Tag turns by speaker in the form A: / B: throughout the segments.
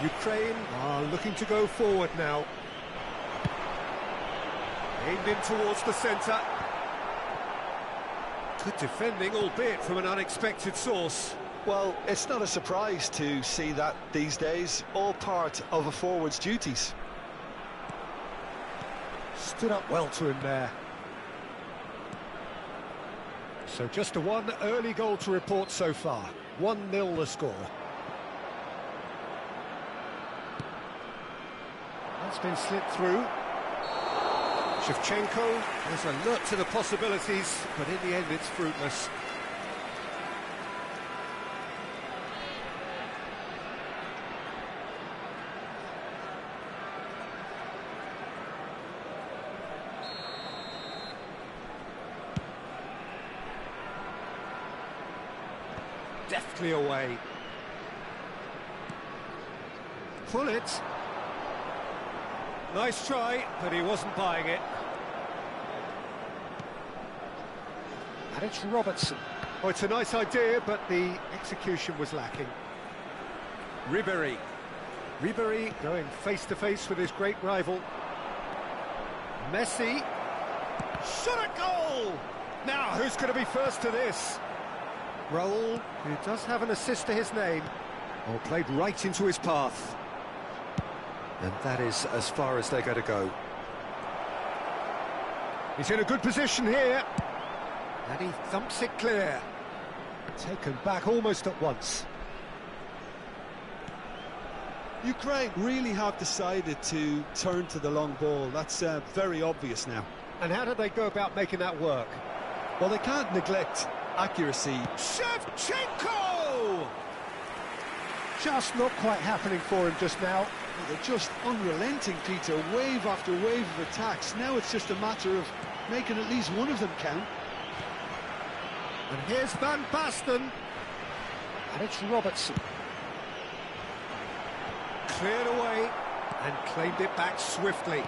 A: Ukraine are looking to go forward now. Aimed in towards the centre. Good defending, albeit from an unexpected source.
B: Well, it's not a surprise to see that these days, all part of a forward's duties.
A: Stood up well to him there. So just a one early goal to report so far. 1-0 the score. That's been slipped through. Shevchenko is alert to the possibilities, but in the end it's fruitless. Deftly away. Pull it. Nice try, but he wasn't buying it. And it's Robertson. Oh, it's a nice idea, but the execution was lacking. Ribéry. Ribéry going face-to-face with his great rival. Messi. Shot a goal! Now, who's going to be first to this? Raul, who does have an assist to his name. Oh, played right into his path. And that is as far as they're going to go. He's in a good position here. And he thumps it clear. Taken back almost at once.
B: Ukraine really have decided to turn to the long ball. That's very obvious now.
A: And how did they go about making that work?
B: Well, they can't neglect accuracy.
A: Shevchenko! Just not quite happening for him just now.
B: Well, they're just unrelenting, Peter. Wave after wave of attacks. Now it's just a matter of making at least one of them count.
A: And here's Van Basten. And it's Robertson. Cleared away and claimed it back swiftly.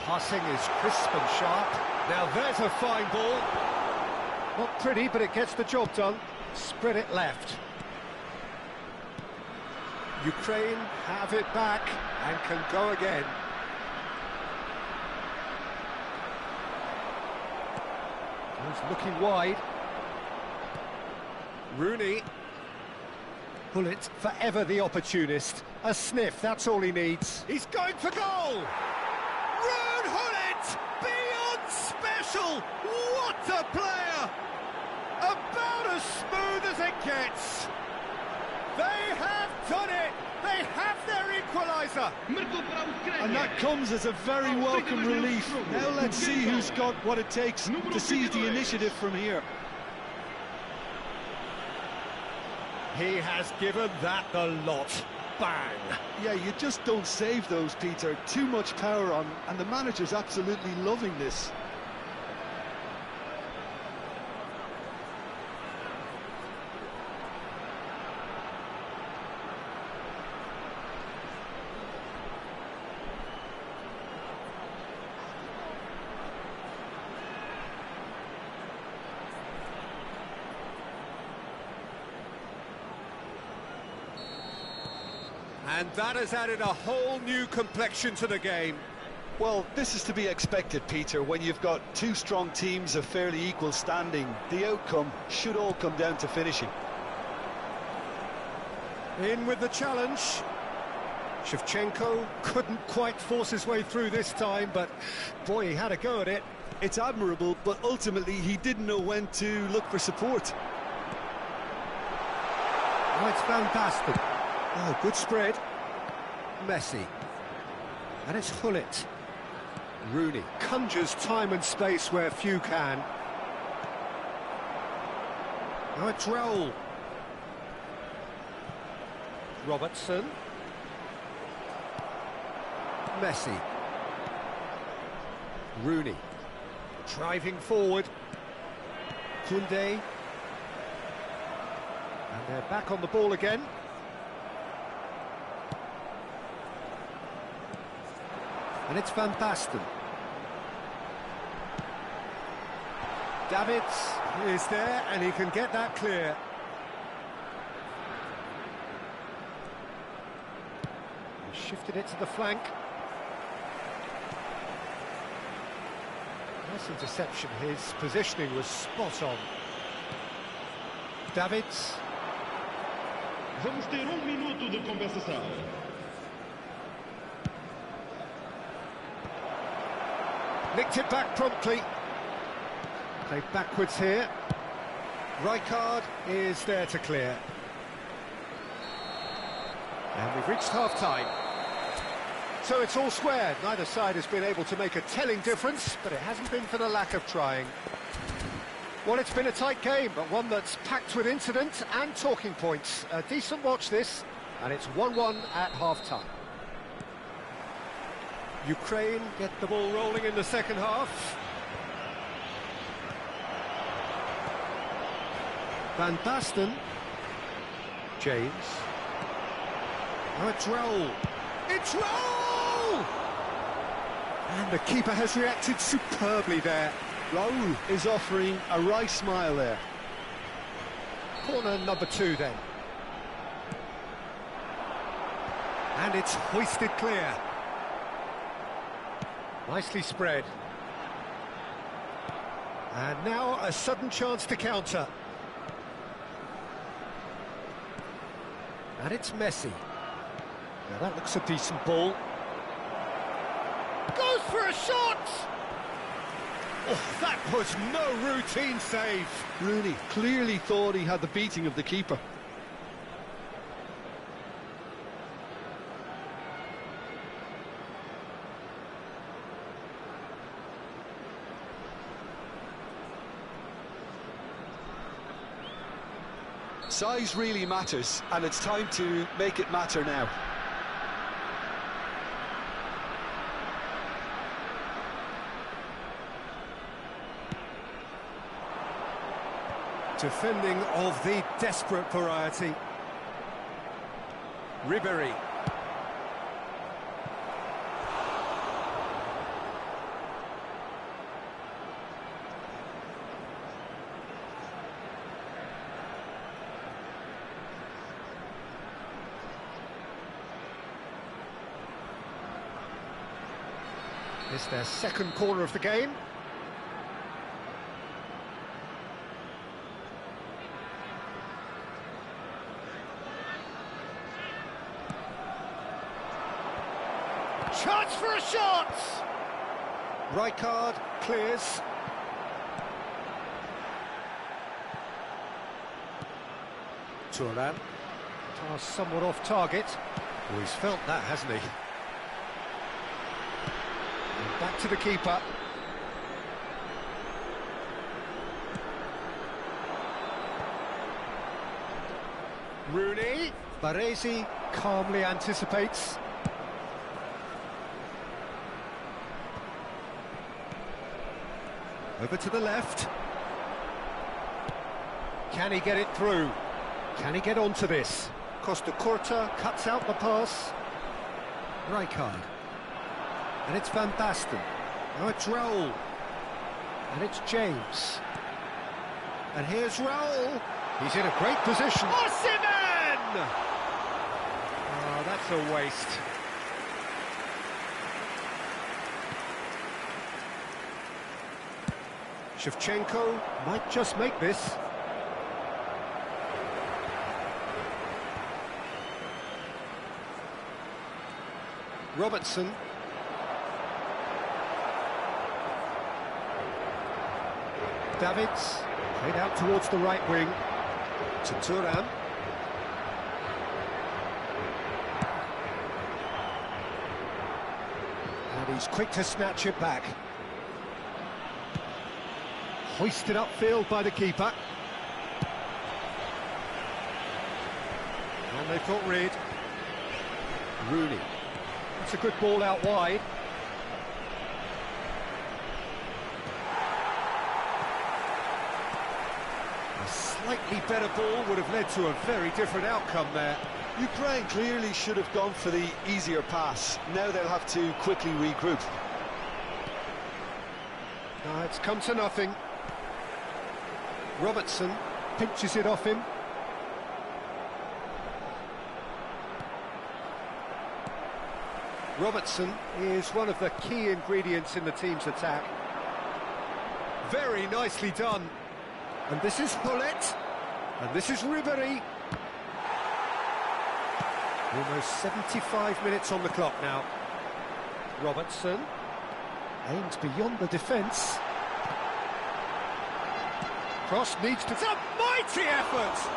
A: Passing is crisp and sharp. Now there's a fine ball. Not pretty, but it gets the job done. Spread it left. Ukraine have it back and can go again. He's looking wide. Rooney. Hullet, forever the opportunist. A sniff, that's all he needs. He's going for goal! Ruud Hullet! Beyond special! What a player! About as smooth as it gets. They have done it! They have their equaliser!
B: And that comes as a very welcome relief. Now let's see who's got what it takes to seize the initiative from here.
A: He has given that the lot. Bang!
B: Yeah, you just don't save those, Peter. Too much power on, and the manager's absolutely loving this.
A: And that has added a whole new complexion to the game.
B: Well, this is to be expected, Peter, when you've got two strong teams of fairly equal standing. The outcome should all come down to finishing.
A: In with the challenge. Shevchenko couldn't quite force his way through this time, but boy, he had a go at it.
B: It's admirable, but ultimately he didn't know when to look for support.
A: Oh, it's Van Basten. Oh, good spread. Messi. And it's Hullet. Rooney conjures time and space where few can. Now it's Raul. Robertson. Messi. Rooney. Driving forward. Koundé. And they're back on the ball again. And it's Van Basten. Davids is there, and he can get that clear. Shifted it to the flank. Nice interception. His positioning was spot on. Davids.
C: Vamos ter minuto de compensação.
A: Nicked it back promptly. Played backwards here. Rijkaard is there to clear. And we've reached half-time. So it's all square. Neither side has been able to make a telling difference, but it hasn't been for the lack of trying. Well, it's been a tight game, but one that's packed with incident and talking points. A decent watch this, and it's 1-1 at half-time. Ukraine get the ball rolling in the second half. Van Basten. James. Oh, it's Raul. It's Raul! And the keeper has reacted superbly there.
B: Raul is offering a wry smile there.
A: Corner number 2 then. And it's hoisted clear. Nicely spread. And now a sudden chance to counter. And it's Messi. Now that looks a decent ball. Goes for a shot! Oh, that was no routine save.
B: Rooney clearly thought he had the beating of the keeper. Size really matters, and it's time to make it matter now.
A: Defending of the desperate variety. Ribéry. It's their second corner of the game. Chance for a shot! Rijkaard clears. Thuram. Pass somewhat off target. Oh, he's felt that, hasn't he? And back to the keeper. Rooney. Baresi calmly anticipates. Over to the left. Can he get it through? Can he get onto this? Costa Curta cuts out the pass. Rijkaard. And it's Van Basten. Now it's Raul. And it's James. And here's Raul. He's in a great position. Osimhen! Oh, that's a waste. Shevchenko might just make this. Robertson. Davids, played out towards the right wing. To Thuram. And he's quick to snatch it back. Hoisted upfield by the keeper. And they've got rid. Rooney. That's a good ball out wide. A slightly better ball would have led to a very different outcome there.
B: Ukraine clearly should have gone for the easier pass. Now they'll have to quickly regroup.
A: It's come to nothing. Robertson pinches it off him. Robertson is one of the key ingredients in the team's attack. Very nicely done. And this is Hullet. And this is Ribery. Almost 75 minutes on the clock now. Robertson aims beyond the defence. Cross needs to... It's a mighty effort!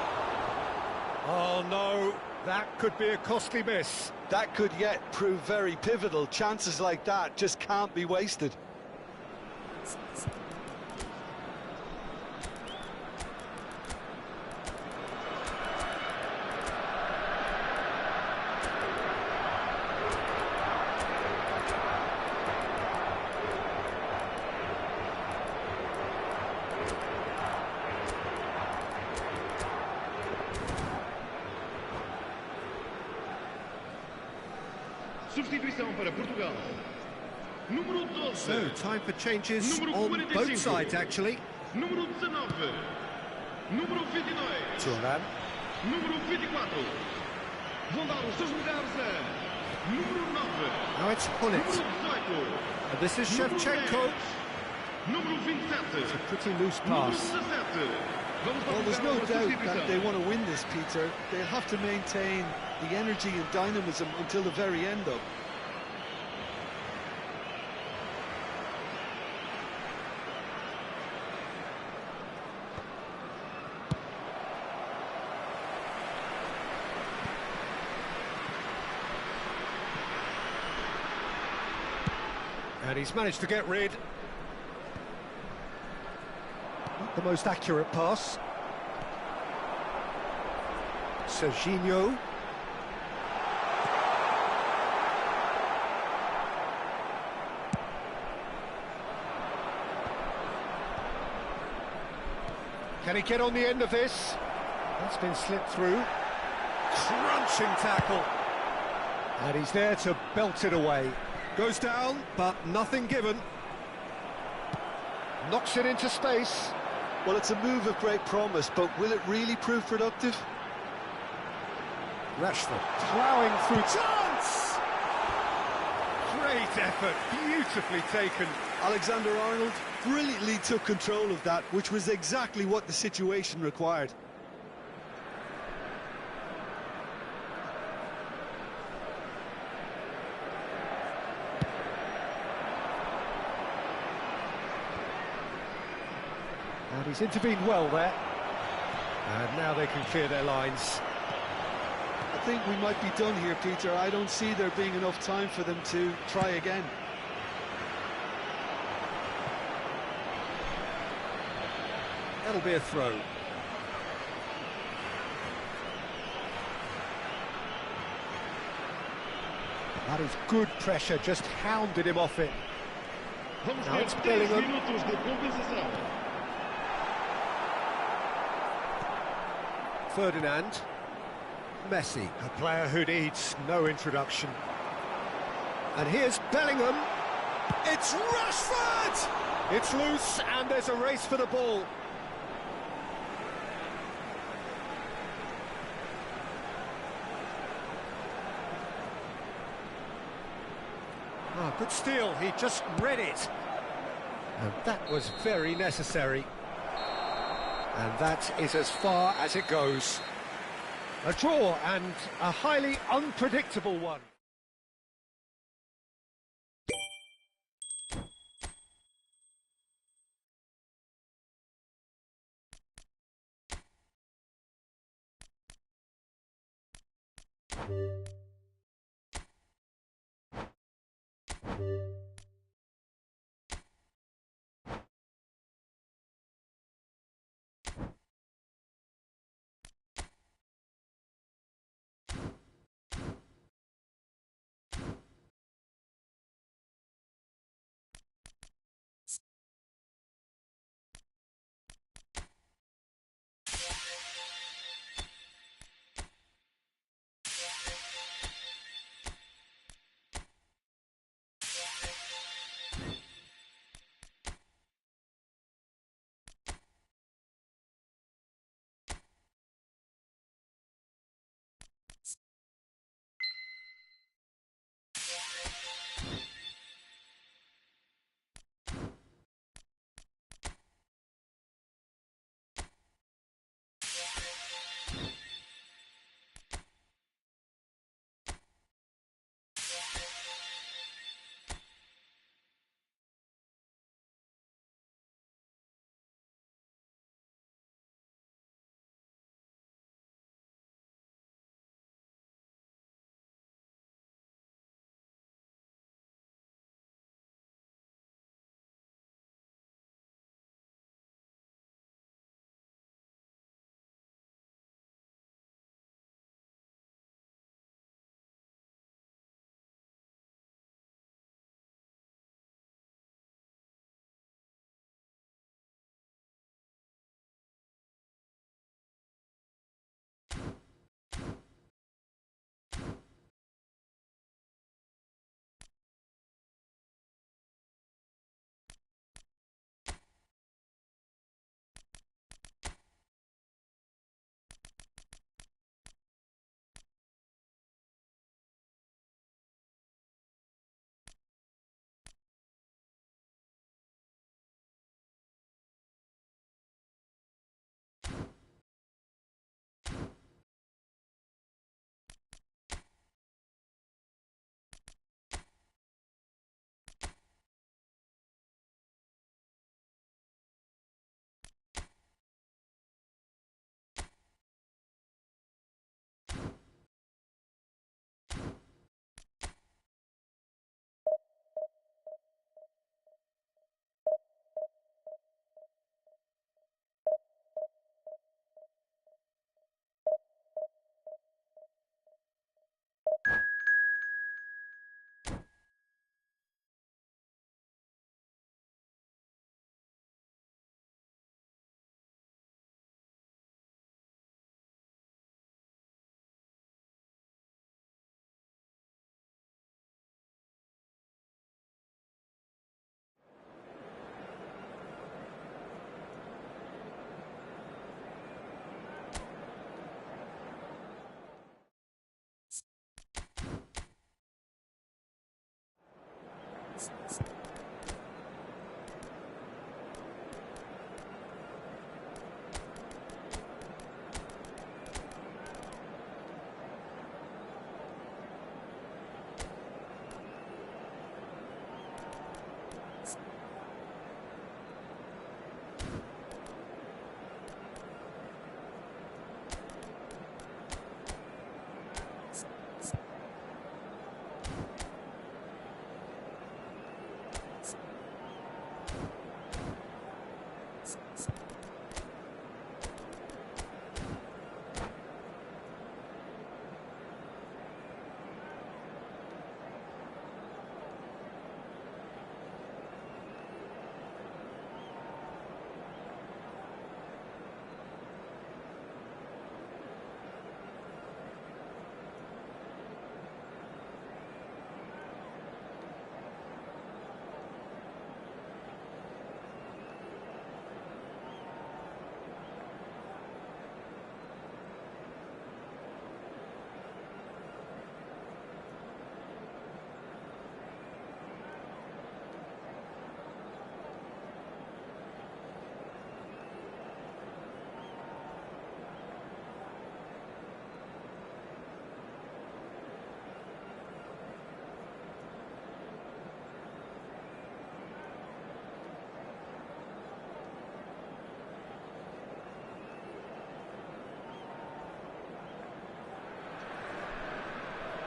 A: Oh no, that could be a costly miss.
B: That could yet prove very pivotal. Chances like that just can't be wasted.
C: Substituição para Portugal. Número 12.
A: So, time for changes
C: Número
A: on
C: 45.
A: both sides, actually.
C: Número 19. Número 22.
A: Turan.
C: Número 24. Vão dar os seus lugares a número 9.
A: Now it's Hullet.
C: Número 18.
A: And this is
C: Número
A: Shevchenko.
C: 10. Número 27.
A: It's a pretty loose
C: Número
A: pass.
C: 17. Vamos
B: Well, there's
C: dar
B: no
C: uma
B: doubt
C: substituição.
B: that they want to win this, Peter. They'll have to maintain the energy and dynamism until the very end, though.
A: And he's managed to get rid. Not the most accurate pass. Serginho. Can he get on the end of this? That's been slipped through. Crunching tackle. And he's there to belt it away. Goes down, but nothing given. Knocks it into space.
B: Well, it's a move of great promise, but will it really prove productive?
A: Rashford ploughing through. Chance! Great effort, beautifully taken.
B: Alexander-Arnold brilliantly took control of that, which was exactly what the situation required.
A: And he's intervened well there. And now they can clear their lines.
B: I think we might be done here, Peter. I don't see there being enough time for them to try again.
A: That'll be a throw. That is good pressure, just hounded him off it.
C: Vamos
A: Now
C: ter
A: it's
C: 10
A: Bellingham.
C: minutos de compensação.
A: Ferdinand. Messi, a player who needs no introduction. And here's Bellingham. It's Rashford! It's loose and there's a race for the ball. Ah, good steal, he just read it. And that was very necessary. And that is as far as it goes. A draw, and a highly unpredictable one.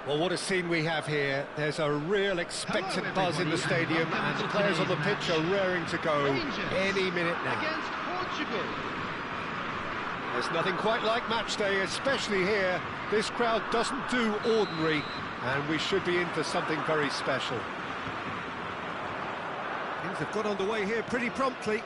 A: Well, what a scene we have here. There's a real expectant buzz in the stadium, and the players on the pitch are raring to go any minute now.
C: Against Portugal.
A: There's nothing quite like match day, especially here. This crowd doesn't do ordinary, and we should be in for something very special. Things have got underway here pretty promptly.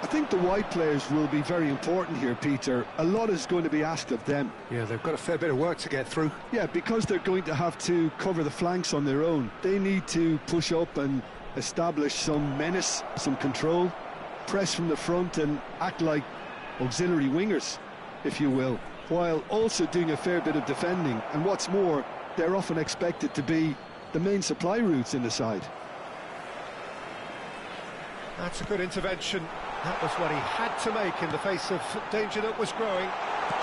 B: I think the wide players will be very important here, Peter. A lot is going to be asked of them.
A: Yeah, they've got a fair bit of work to get through.
B: Yeah, because they're going to have to cover the flanks on their own. They need to push up and establish some menace, some control, press from the front and act like auxiliary wingers, if you will, while also doing a fair bit of defending. And what's more, they're often expected to be the main supply routes in the side.
A: That's a good intervention. That was what he had to make in the face of danger that was growing.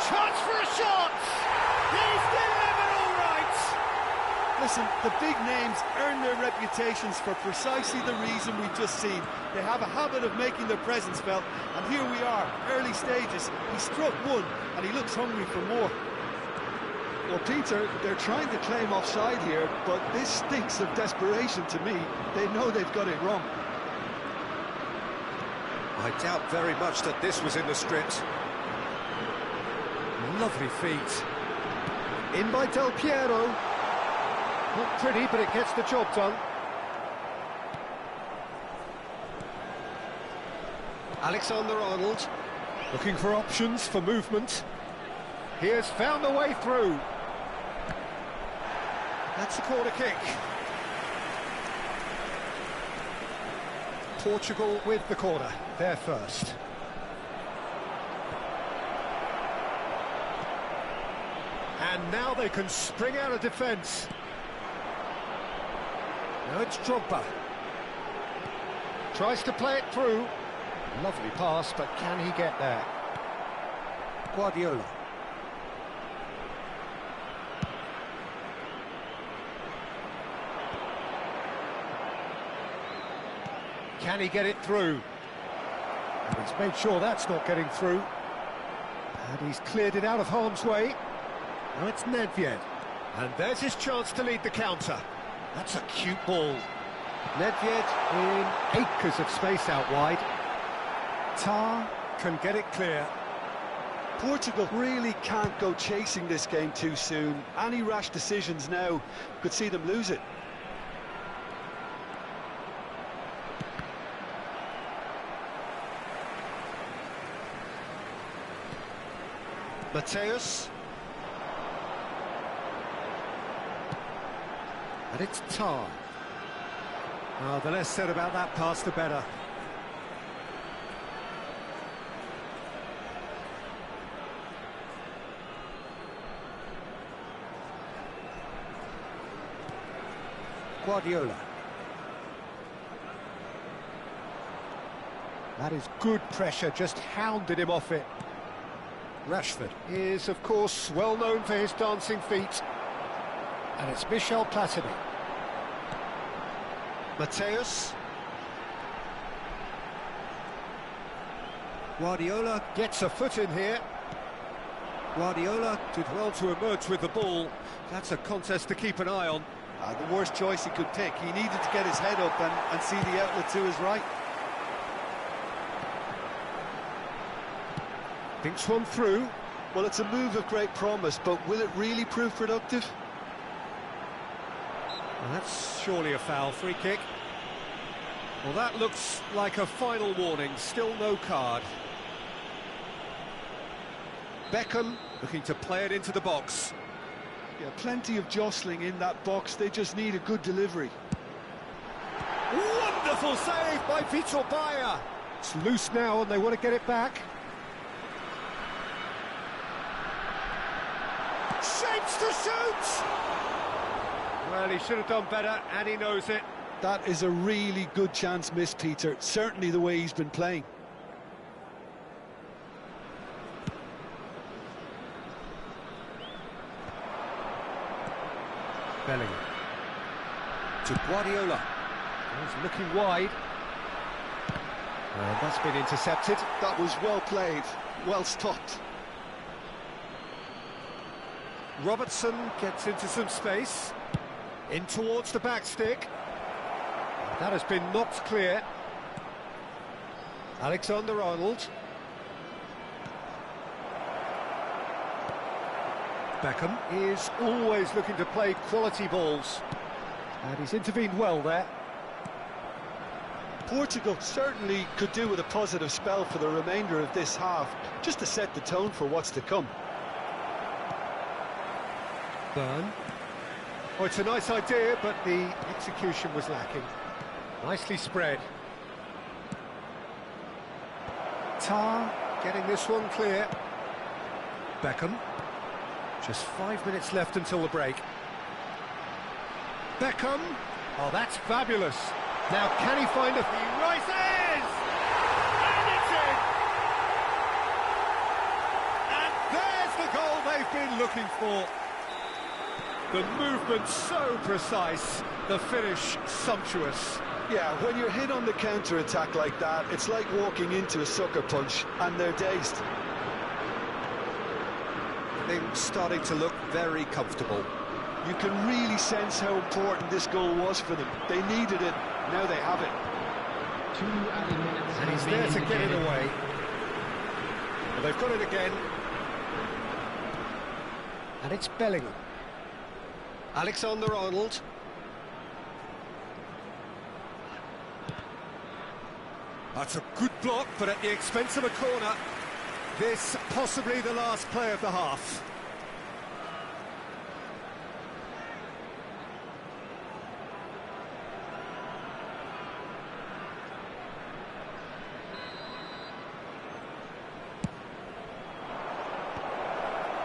A: Chance for a shot! He's delivered all right!
B: Listen, the big names earn their reputations for precisely the reason we've just seen. They have a habit of making their presence felt, and here we are, early stages. He struck one, and he looks hungry for more. Well, Peter, they're trying to claim offside here, but this stinks of desperation to me. They know they've got it wrong.
A: I doubt very much that this was in the script. Lovely feet. In by Del Piero. Not pretty, but it gets the job done. Alexander-Arnold, looking for options for movement. He has found a way through. That's a corner kick. Portugal with the corner, they're first. And now they can spring out of defence. Now it's Drogba. Tries to play it through. Lovely pass, but can he get there? Guardiola. Can he get it through? And he's made sure that's not getting through. And he's cleared it out of harm's way. Now it's Nedved. And there's his chance to lead the counter. That's a cute ball. Nedved in acres of space out wide. Tar can get it clear.
B: Portugal really can't go chasing this game too soon. Any rash decisions now could see them lose it.
A: Mateus. And it's Tar. Oh, the less said about that pass, the better. Guardiola. That is good pressure, just hounded him off it. Rashford is, of course, well known for his dancing feet. And it's Michel Platini. Mateus. Guardiola gets a foot in here. Guardiola did well to emerge with the ball. That's a contest to keep an eye on.
B: The worst choice he could pick. He needed to get his head up and see the outlet to his right.
A: Thinks one through.
B: Well, it's a move of great promise, but will it really prove productive?
A: Well, that's surely a foul. Free kick. Well, that looks like a final warning. Still no card. Beckham looking to play it into the box.
B: Yeah, plenty of jostling in that box. They just need a good delivery.
A: Wonderful save by Vitor Bayer. It's loose now and they want to get it back. Shapes to shoot! Well, he should have done better, and he knows it.
B: That is a really good chance missed, Peter. Certainly the way he's been playing.
A: Bellingham. To Guardiola. He's looking wide. That's been intercepted.
B: That was well played, well stopped.
A: Robertson gets into some space. In towards the back stick. That has been knocked clear. Alexander-Arnold. Beckham is always looking to play quality balls. And he's intervened well there.
B: Portugal certainly could do with a positive spell for the remainder of this half, just to set the tone for what's to come.
A: Burn. Oh, it's a nice idea, but the execution was lacking. Nicely spread. Tar getting this one clear. Beckham. Just 5 minutes left until the break. Beckham. Oh, that's fabulous. Now, can he find a... He rises! And it's in! And there's the goal they've been looking for. The movement so precise, the finish sumptuous.
B: Yeah, when you're hit on the counter-attack like that, it's like walking into a sucker punch, and they're dazed.
A: Things starting to look very comfortable.
B: You can really sense how important this goal was for them. They needed it, now they have it.
C: 2 added minutes.
A: And he's there to get it away. Well, they've got it again. And it's Bellingham. Alexander-Arnold. That's a good block, but at the expense of a corner. This possibly the last play of the half.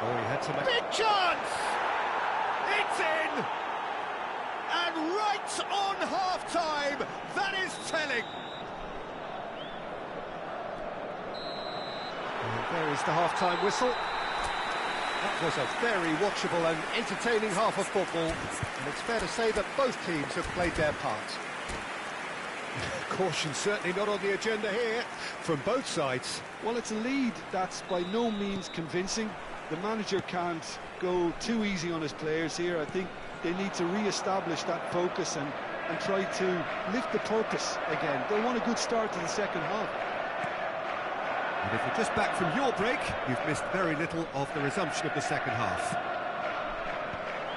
A: Oh, he had to make... Big chance! It's in! And right on half-time, that is telling! And there is the half-time whistle. That was a very watchable and entertaining half of football, and it's fair to say that both teams have played their part. Caution certainly not on the agenda here, from both sides.
B: Well, it's a lead that's by no means convincing. The manager can't go too easy on his players here. I think they need to re-establish that focus and try to lift the purpose again. They want a good start to the second half.
A: And if you're just back from your break, you've missed very little of the resumption of the second half.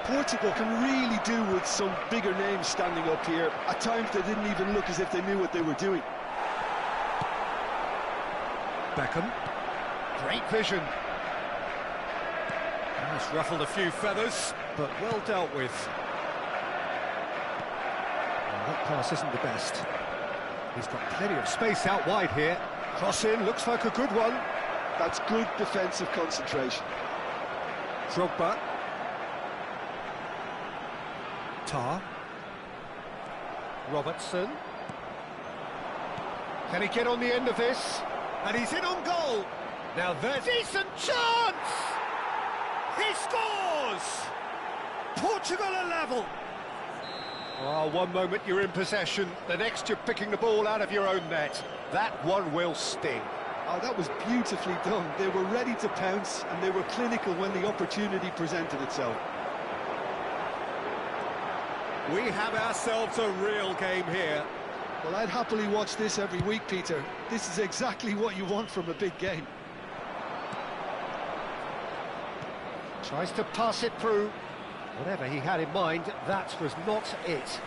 B: Portugal can really do with some bigger names standing up here. At times they didn't even look as if they knew what they were doing.
A: Beckham. Great vision. That's ruffled a few feathers, but well dealt with. Well, that pass isn't the best. He's got plenty of space out wide here. Cross in, looks like a good one.
B: That's good defensive concentration.
A: Drogba. Tar. Robertson. Can he get on the end of this? And he's in on goal. Now there's a decent chance! He scores! Portugal are level. Oh, one moment you're in possession, the next you're picking the ball out of your own net. That one will sting.
B: Oh, that was beautifully done. They were ready to pounce, and they were clinical when the opportunity presented itself.
A: We have ourselves a real game here.
B: Well, I'd happily watch this every week, Peter. This is exactly what you want from a big game.
A: Tries to pass it through. Whatever he had in mind, that was not it.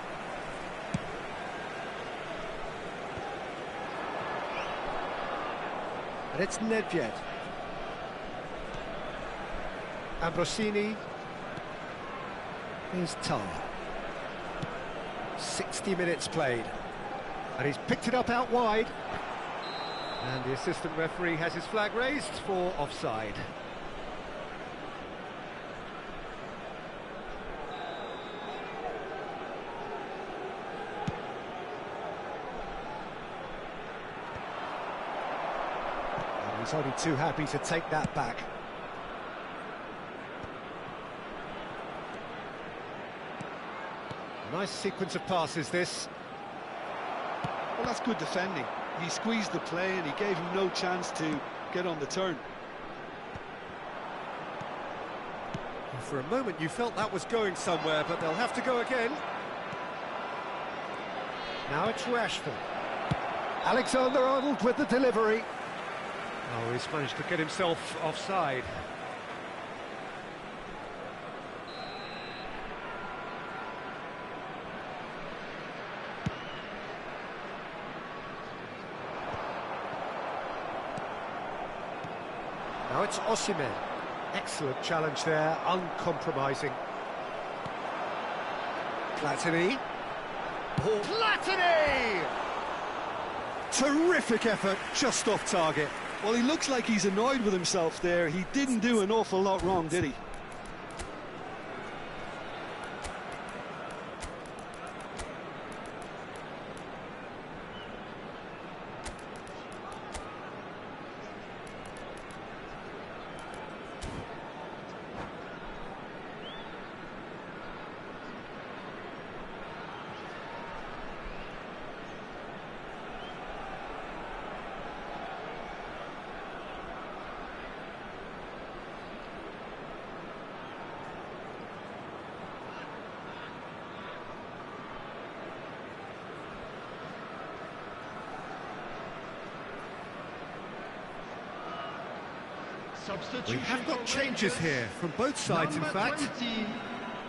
A: And it's Nedved. Ambrosini. Here's Tar. 60 minutes played. And he's picked it up out wide. And the assistant referee has his flag raised for offside. He's only too happy to take that back. Nice sequence of passes, this.
B: Well, that's good defending. He squeezed the play and he gave him no chance to get on the turn.
A: For a moment you felt that was going somewhere, but they'll have to go again. Now it's Rashford. Alexander-Arnold with the delivery. Oh, he's managed to get himself offside. Now it's Osimhen. Excellent challenge there, uncompromising. Platini. Oh, Platini! Terrific effort, just off target.
B: Well, he looks like he's annoyed with himself there. He didn't do an awful lot wrong, did he?
A: We have got changes here, from both sides in fact.
C: 20,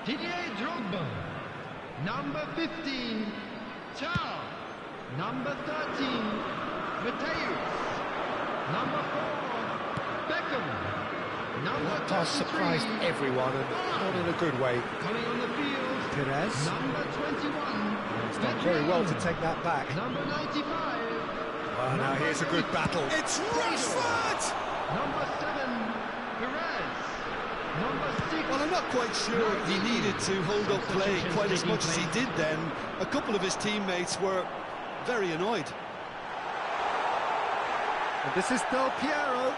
C: Didier Drogba. Number 15, Chow. Number 13, Mateus. Number 4, Beckham. Number
A: That pass surprised everyone, and not in a good way.
C: Coming on the field,
A: Perez.
C: number 21.
A: He's done very well to take that back.
C: Number 95.
A: Well, now here's a good battle.
B: It's Rashford!
C: Number 7, Perez. Number 6.
B: Well, I'm not quite sure he needed to hold up play quite as much as he did then. A couple of his teammates were very annoyed.
A: And this is Del Piero.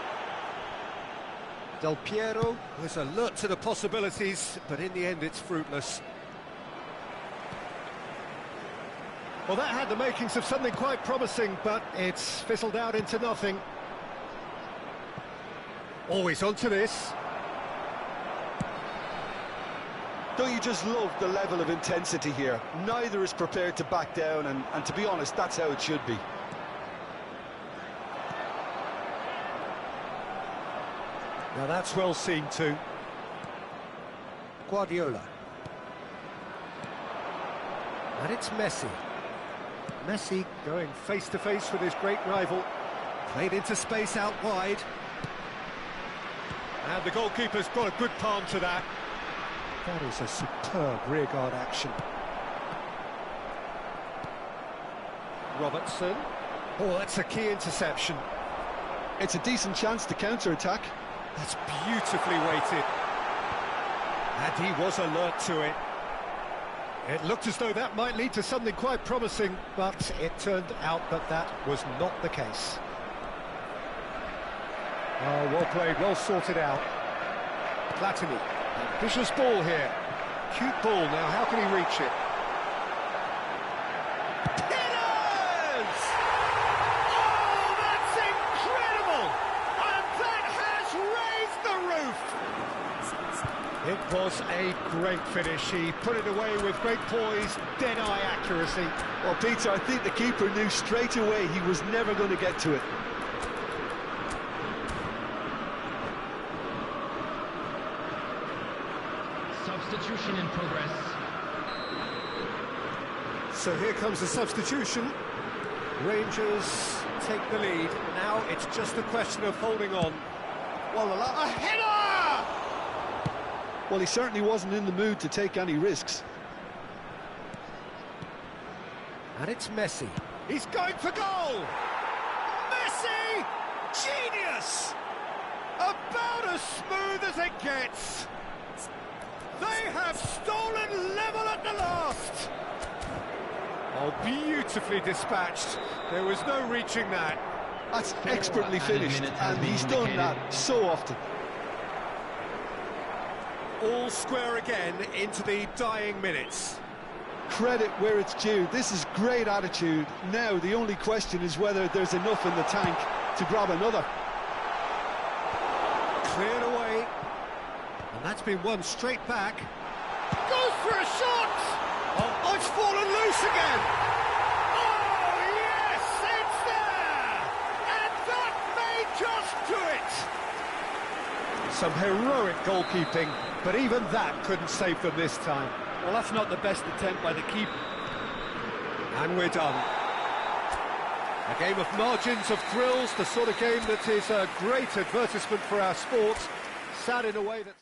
A: Del Piero was alert to the possibilities, but in the end it's fruitless. Well, that had the makings of something quite promising, but it's fizzled out into nothing. Always onto this.
B: Don't you just love the level of intensity here? Neither is prepared to back down, and to be honest, that's how it should be.
A: Now that's well seen too. Guardiola. And it's Messi. Messi going face to face with his great rival. Played into space out wide. And the goalkeeper's got a good palm to that. That is a superb rearguard action. Robertson. Oh, that's a key interception.
B: It's a decent chance to counter-attack.
A: That's beautifully weighted. And he was alert to it. It looked as though that might lead to something quite promising, but it turned out that that was not the case. Oh, well played, well sorted out. Platini, vicious ball here. Cute ball now, how can he reach it? It is! Oh, that's incredible! And that has raised the roof! It was a great finish. He put it away with great poise, dead-eye accuracy.
B: Well, Peter, I think the keeper knew straight away he was never going to get to it.
C: Substitution in progress.
A: So here comes the substitution. Rangers take the lead. Now it's just a question of holding on. Well, a header!
B: Well, he certainly wasn't in the mood to take any risks.
A: And it's Messi. He's going for goal! Messi! Genius! About as smooth as it gets. They have stolen level at the last. Oh, beautifully dispatched. There was no reaching that.
B: That's expertly finished, and he's done that so often.
A: All square again into the dying minutes.
B: Credit where it's due. This is great attitude. Now the only question is whether there's enough in the tank to grab another.
A: Cleared away. And That's been won straight back. Goes for a shot! Oh, it's fallen loose again! Oh, yes, it's there! And that may just do it! Some heroic goalkeeping, but even that couldn't save them this time.
B: Well, that's not the best attempt by the keeper.
A: And we're done. A game of margins of thrills, the sort of game that is a great advertisement for our sport. Sad in a way that...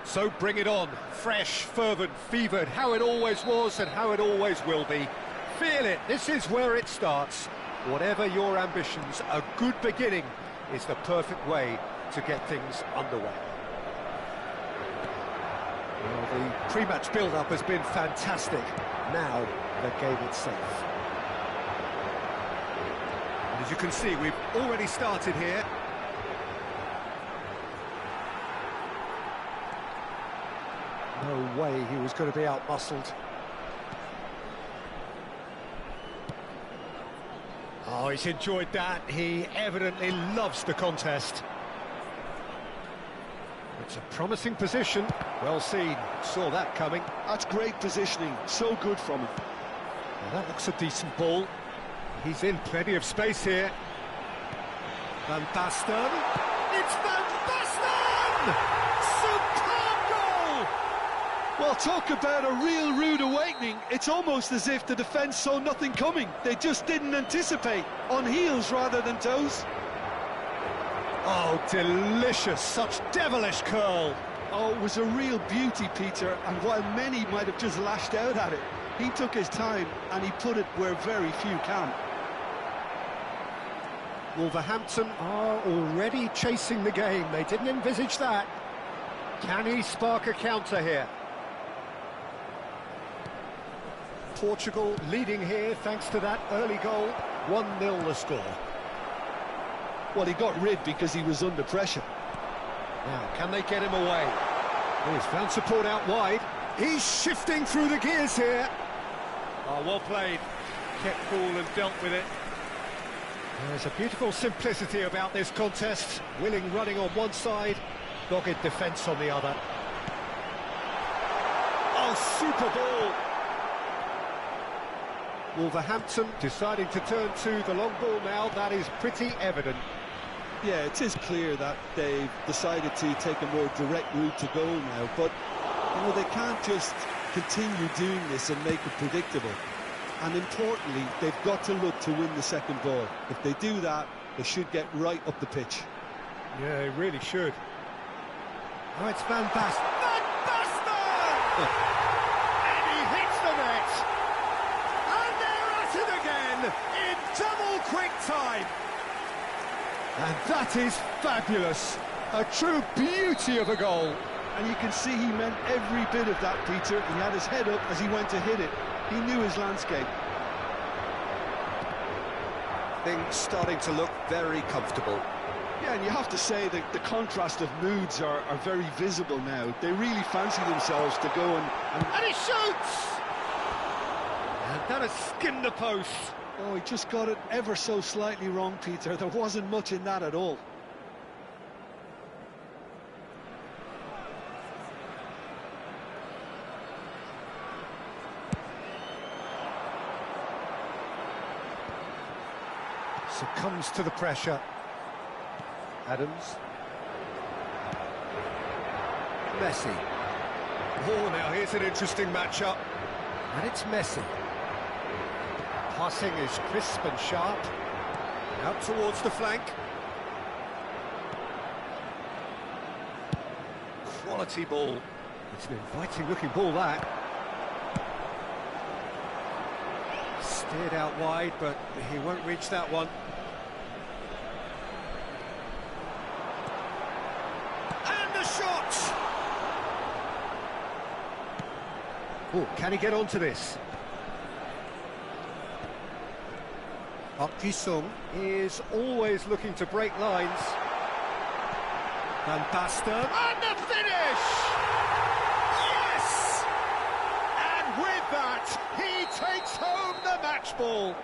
A: So bring it on, fresh, fervent, fevered, how it always was and how it always will be. Feel it, this is where it starts. Whatever your ambitions, a good beginning is the perfect way to get things underway. Well, the pre-match build-up has been fantastic. Now, the game itself. And as you can see, we've already started here. No way he was going to be out-muscled. Oh, he's enjoyed that. He evidently loves the contest. It's a promising position. Well seen. Saw that coming.
B: That's great positioning. So good from him.
A: Well, that looks a decent ball. He's in plenty of space here. Van Basten. It's Van Basten! Superb goal!
B: Well, talk about a real rude awakening. It's almost as if the defence saw nothing coming. They just didn't anticipate. On heels rather than toes.
A: Oh, delicious. Such devilish curl.
B: Oh, it was a real beauty, Peter, and while many might have just lashed out at it, he took his time and he put it where very few can.
A: Wolverhampton are already chasing the game. They didn't envisage that. Can he spark a counter here? Portugal leading here thanks to that early goal. 1-0 the score.
B: Well, he got rid because he was under pressure.
A: Now, can they get him away? He's found support out wide. He's shifting through the gears here. Oh, well played. Kept cool and dealt with it. There's a beautiful simplicity about this contest. Willing running on one side, dogged defence on the other. Oh, super ball! Wolverhampton deciding to turn to the long ball now. That is pretty evident.
B: Yeah, it is clear that they've decided to take a more direct route to goal now, but you know, they can't just continue doing this and make it predictable. And importantly, they've got to look to win the second ball. If they do that, they should get right up the pitch.
A: Yeah, they really should. Oh, it's Van Basten. Van Basten! And he hits the net. And they're at it again in double quick time. And that is fabulous. A true beauty of a goal.
B: And you can see he meant every bit of that, Peter. He had his head up as he went to hit it. He knew his landscape.
A: Things starting to look very comfortable.
B: Yeah, and you have to say that the contrast of moods are very visible now. They really fancy themselves to go and
A: he shoots! And that has skimmed the post.
B: Oh, he just got it ever so slightly wrong, Peter. There wasn't much in that at all.
A: Succumbs to the pressure. Adams. Messi. Oh, now here's an interesting matchup. And it's Messi. Passing is crisp and sharp. Out towards the flank. Quality ball. It's an inviting looking ball, that. Steered out wide, but he won't reach that one. And the shot! Oh, can he get onto this? Park Ji-sung is always looking to break lines. Van Basten, and the finish! Yes! And with that, he takes home the match ball.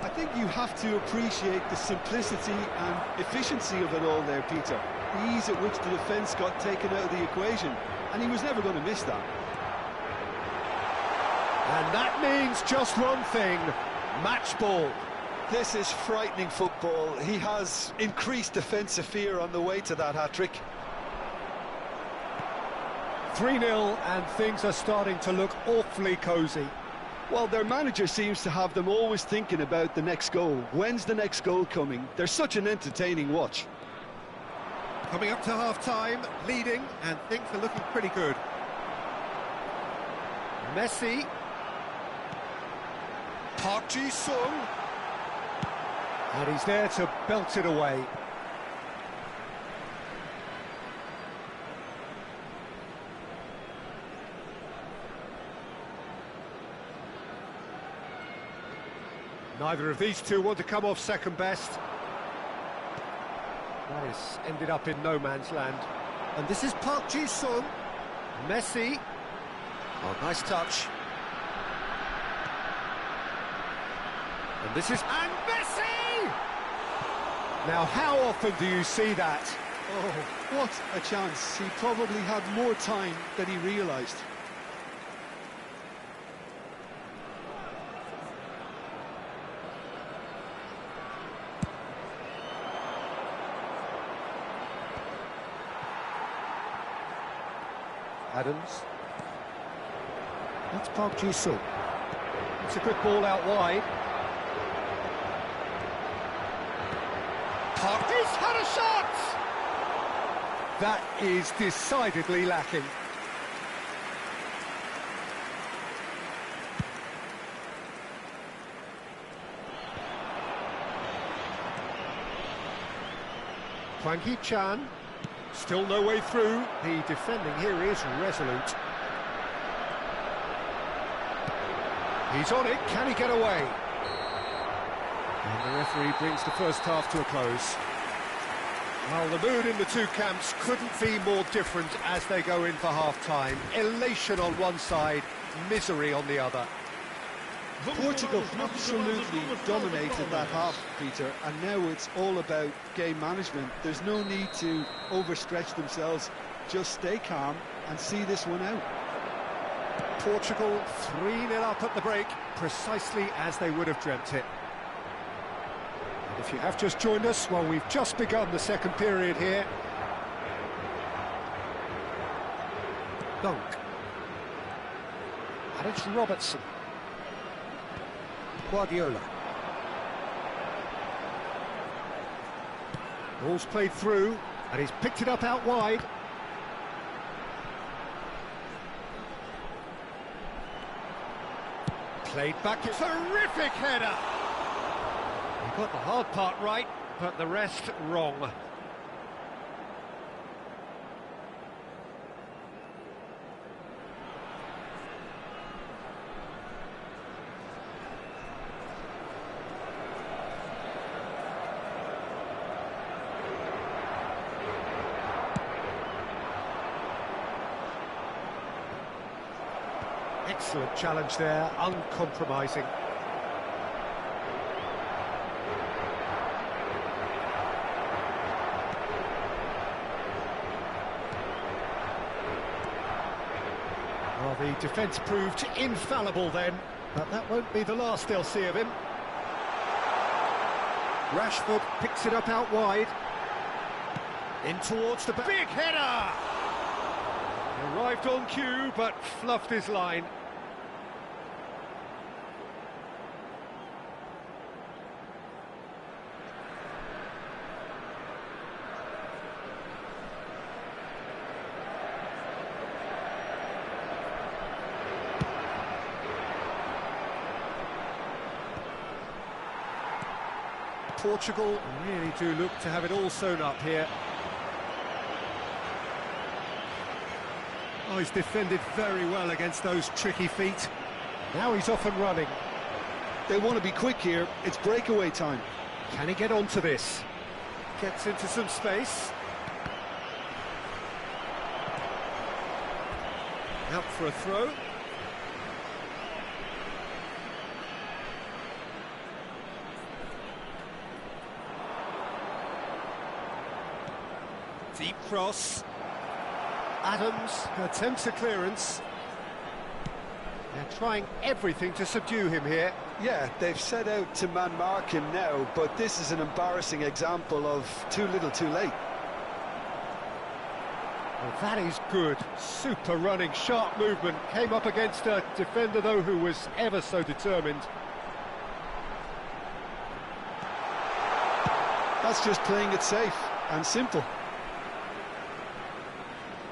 B: I think you have to appreciate the simplicity and efficiency of it all there, Peter. The ease at which the defence got taken out of the equation, and he was never going to miss that.
A: And that means just one thing. Match ball.
B: This is frightening football. He has increased defensive fear on the way to that hat-trick.
A: 3-0 and things are starting to look awfully cosy.
B: Well, their manager seems to have them always thinking about the next goal. When's the next goal coming? They're such an entertaining watch.
A: Coming up to half-time, leading, and things are looking pretty good. Messi. Park Ji-sung. And he's there to belt it away. Neither of these two want to come off second best. Morris ended up in no man's land. And this is Park Ji-sung. Messi. Oh, nice touch. And this is... And Messi! Now, how often do you see that?
B: Oh, what a chance. He probably had more time than he realised.
A: Adams. That's Park Ji-sung. It's a good ball out wide. Park, he's had a shot! That is decidedly lacking. Hwang Hee-chan. Still no way through. The defending here is resolute. He's on it. Can he get away? And the referee brings the first half to a close. Well, the mood in the two camps couldn't be more different as they go in for half-time. Elation on one side, misery on the other.
B: Portugal absolutely dominated that half, Peter, and now it's all about game management. There's no need to overstretch themselves. Just stay calm and see this one out.
A: Portugal 3-0 up at the break, precisely as they would have dreamt it. And if you have just joined us, well, we've just begun the second period here. Dunk. And it's Robertson. Guardiola. Ball's played through, and he's picked it up out wide. Played back, terrific header! He got the hard part right, but the rest wrong. Excellent challenge there, uncompromising. Well, the defence proved infallible then, but that won't be the last they'll see of him. Rashford picks it up out wide. In towards the back. Big header! Arrived on cue, but fluffed his line. Portugal really do look to have it all sewn up here. Oh, he's defended very well against those tricky feet. Now he's off and running.
B: They want to be quick here. It's breakaway time.
A: Can he get onto this? Gets into some space. Out for a throw. Deep cross. Adams attempts a clearance. They're trying everything to subdue him here.
B: Yeah, they've set out to man-mark him now, but this is an embarrassing example of too little too late.
A: Well, that is good. Super running, sharp movement. Came up against a defender, though, who was ever so determined.
B: That's just playing it safe and simple.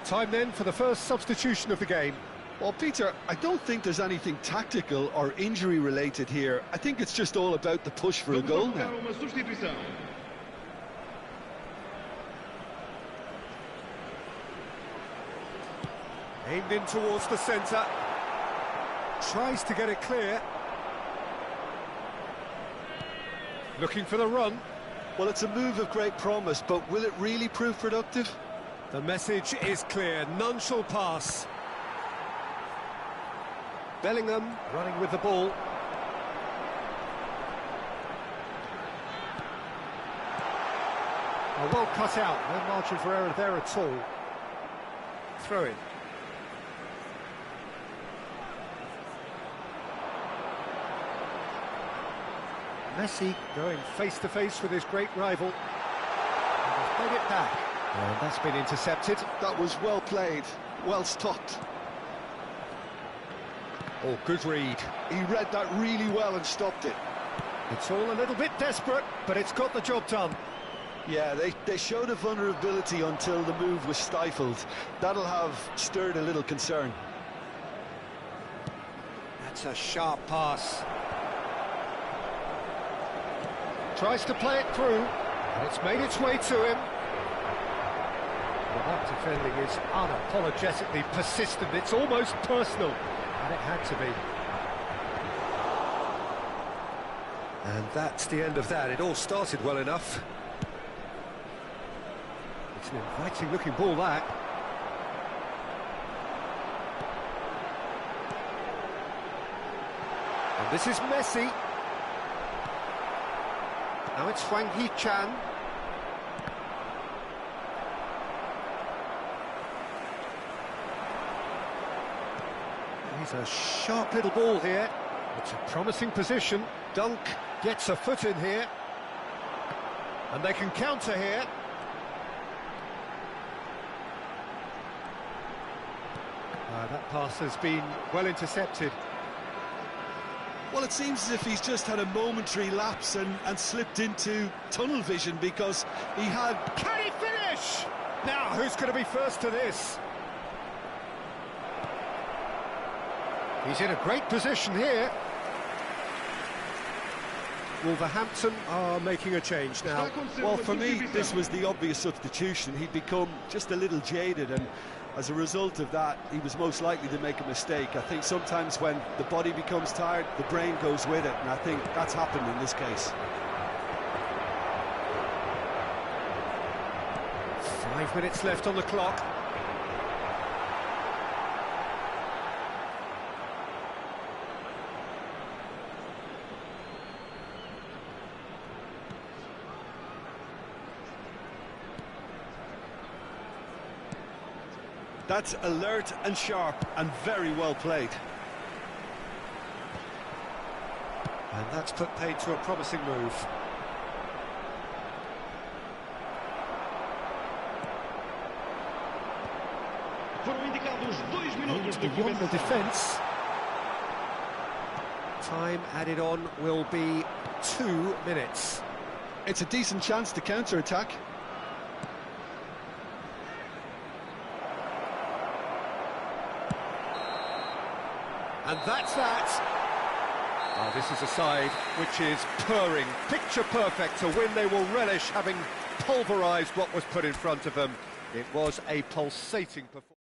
A: Time then for the first substitution of the game.
B: Well, Peter, I don't think there's anything tactical or injury-related here. I think it's just all about the push for a goal now.
A: Aimed in towards the centre. Tries to get it clear. Looking for the run.
B: Well, it's a move of great promise, but will it really prove productive?
A: The message is clear. None shall pass. Bellingham running with the ball. Oh, well cut out. No margin for error there at all. Throw in. Messi going face-to-face with his great rival. And he's played it back. And that's been intercepted.
B: That was well played, well stopped.
A: Oh, good read.
B: He read that really well and stopped it.
A: It's all a little bit desperate, but it's got the job done.
B: Yeah, they showed a vulnerability until the move was stifled. That'll have stirred a little concern.
A: That's a sharp pass. Tries to play it through, and it's made its way to him. Well, that defending is unapologetically persistent. It's almost personal, and it had to be. And that's the end of that. It all started well enough. It's an inviting-looking ball, that. And this is Messi. Now it's Hwang Hee-chan. He's a sharp little ball here. It's a promising position. Dunk gets a foot in here. And they can counter here. That pass has been well intercepted.
B: Well, it seems as if he's just had a momentary lapse and slipped into tunnel vision because he had...
A: Can he finish? Now, who's going to be first to this? He's in a great position here. Wolverhampton are making a change now.
B: Well, for me, this was the obvious substitution. He'd become just a little jaded, and as a result of that, he was most likely to make a mistake. I think sometimes when the body becomes tired, the brain goes with it, and I think that's happened in this case.
A: 5 minutes left on the clock.
B: That's alert and sharp and very well played.
A: And that's put paid to a promising move. Aimed beyond the defence. Time added on will be 2 minutes.
B: It's a decent chance to counter-attack.
A: And that's that. Oh, this is a side which is purring, picture perfect. To win, they will relish having pulverised what was put in front of them. It was a pulsating performance.